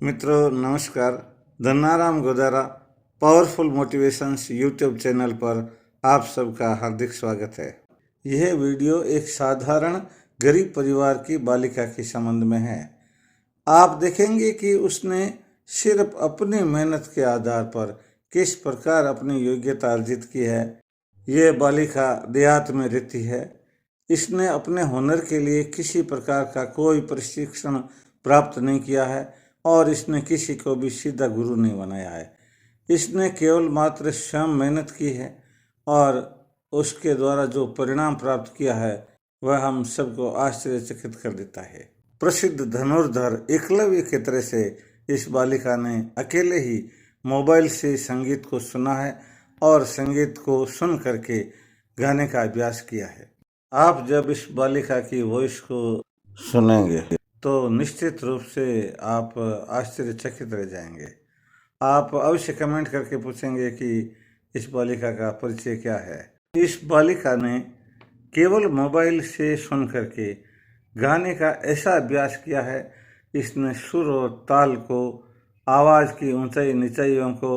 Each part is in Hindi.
मित्रों नमस्कार। Dhannaram Godara powerful motivations YouTube channel पर आप सबका हार्दिक स्वागत है। यह वीडियो एक साधारण गरीब परिवार की बालिका के संबंध में है। आप देखेंगे कि उसने सिर्फ अपनी मेहनत के आधार पर किस प्रकार अपनी योग्यता अर्जित की है। यह बालिका देहात में रहती है। इसने अपने हुनर के लिए किसी प्रकार का कोई प्रशिक्षण प्राप्त नहीं किया है और इसने किसी को भी सीधा गुरु नहीं बनाया है। इसने केवल मात्र स्वयं मेहनत की है और उसके द्वारा जो परिणाम प्राप्त किया है वह हम सबको आश्चर्यचकित कर देता है। प्रसिद्ध धनुर्धर एकलव्य के तरह से इस बालिका ने अकेले ही मोबाइल से संगीत को सुना है और संगीत को सुन करके गाने का अभ्यास किया है। आप जब इस बालिका की वॉइस को सुनेंगे तो निश्चित रूप से आप आश्चर्यचकित रह जाएंगे। आप अवश्य कमेंट करके पूछेंगे कि इस बालिका का परिचय क्या है। इस बालिका ने केवल मोबाइल से सुन करके गाने का ऐसा अभ्यास किया है। इसने सुर और ताल को, आवाज़ की ऊंचाई नीचाइयों को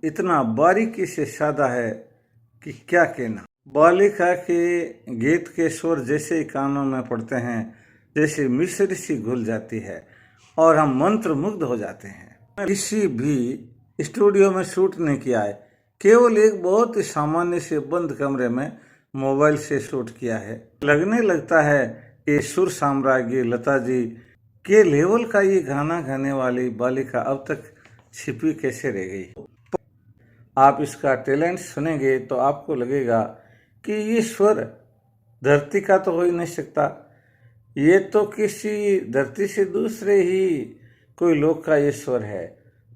इतना बारीकी से साधा है कि क्या कहना। बालिका के गीत के स्वर जैसे ही कानों में पड़ते हैं जैसे मिश्री सी घुल जाती है और हम मंत्र मुग्ध हो जाते हैं। किसी भी स्टूडियो में शूट नहीं किया है, केवल एक बहुत ही सामान्य से बंद कमरे में मोबाइल से शूट किया है। लगने लगता है कि सुर साम्राज्ञी लता जी के लेवल का ये गाना गाने वाली बालिका अब तक छिपी कैसे रह गई। आप इसका टैलेंट सुनेंगे तो आपको लगेगा कि ये स्वर धरती का तो हो ही नहीं सकता, ये तो किसी धरती से दूसरे ही कोई लोक का ये स्वर है।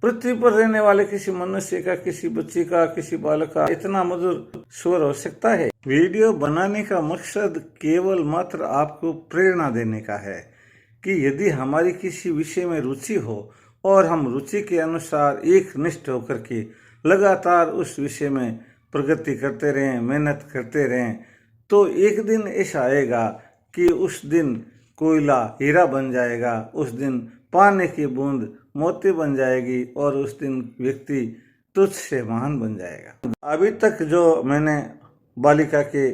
पृथ्वी पर रहने वाले किसी मनुष्य का, किसी बच्ची का, किसी बालक का इतना मधुर स्वर हो सकता है। वीडियो बनाने का मकसद केवल मात्र आपको प्रेरणा देने का है कि यदि हमारी किसी विषय में रुचि हो और हम रुचि के अनुसार एकनिष्ठ होकर के लगातार उस विषय में प्रगति करते रहें, मेहनत करते रहें, तो एक दिन ऐसा आएगा कि उस दिन कोयला हीरा बन जाएगा, उस दिन पानी की बूंद मोती बन जाएगी और उस दिन व्यक्ति तुझ से महान बन जाएगा। अभी तक जो मैंने बालिका के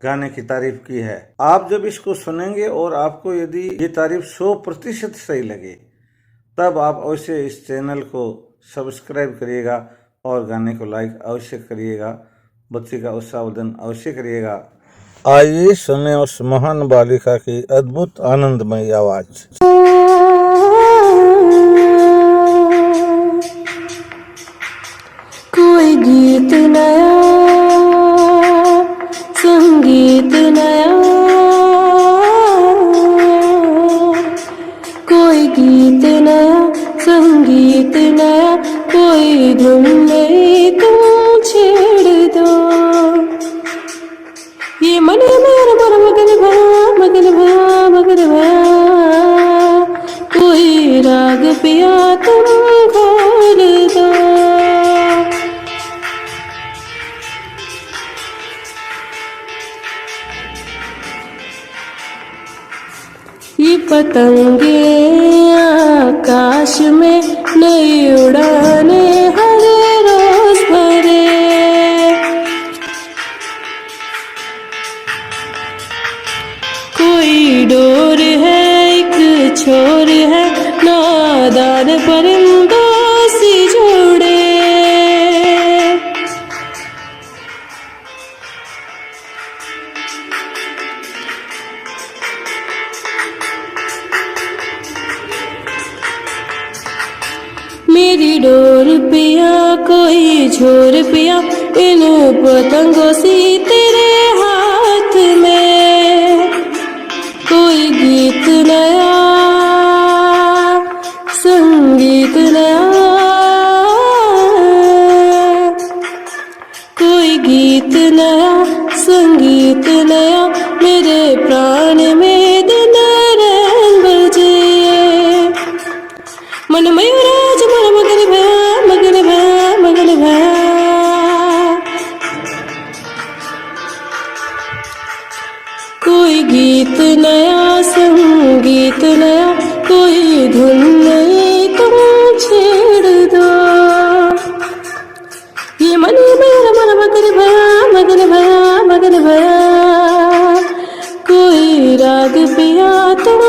गाने की तारीफ की है, आप जब इसको सुनेंगे और आपको यदि ये तारीफ 100% सही लगे तब आप अवश्य इस चैनल को सब्सक्राइब करिएगा और गाने को लाइक अवश्य करिएगा। बच्ची का उत्साहवर्धन अवश्य करिएगा। आइए सुने उस महान बालिका की अद्भुत आनंदमय आवाज। कोई गीत नया, संगीत नया, कोई गीत नया, संगीत नया, कोई धुन नई तुम छेड़ दो। ये मन मेरा मन मगन भया, मगन भया, मगन भया, कोई राग पिया तुम खोल दो। ये पतंगे आकाश में नई उड़ाने हर रोज भरे। कोई डोर है, एक छोर है, नादान परिंदों से जोड़े। मेरी डोर पिया, कोई झोर पिया, इन पतंगों से तेरे हाथ में। कोई गीत नया, संगीत नया, कोई गीत नया, संगीत नया, मेरे प्राण में दिन रैन बजे। मन मयूराज मन मगन भया, मगन भया, मगन भया, कोई गीत नया, संगीत नया, कोई धुन नई तुम राग पिया तुम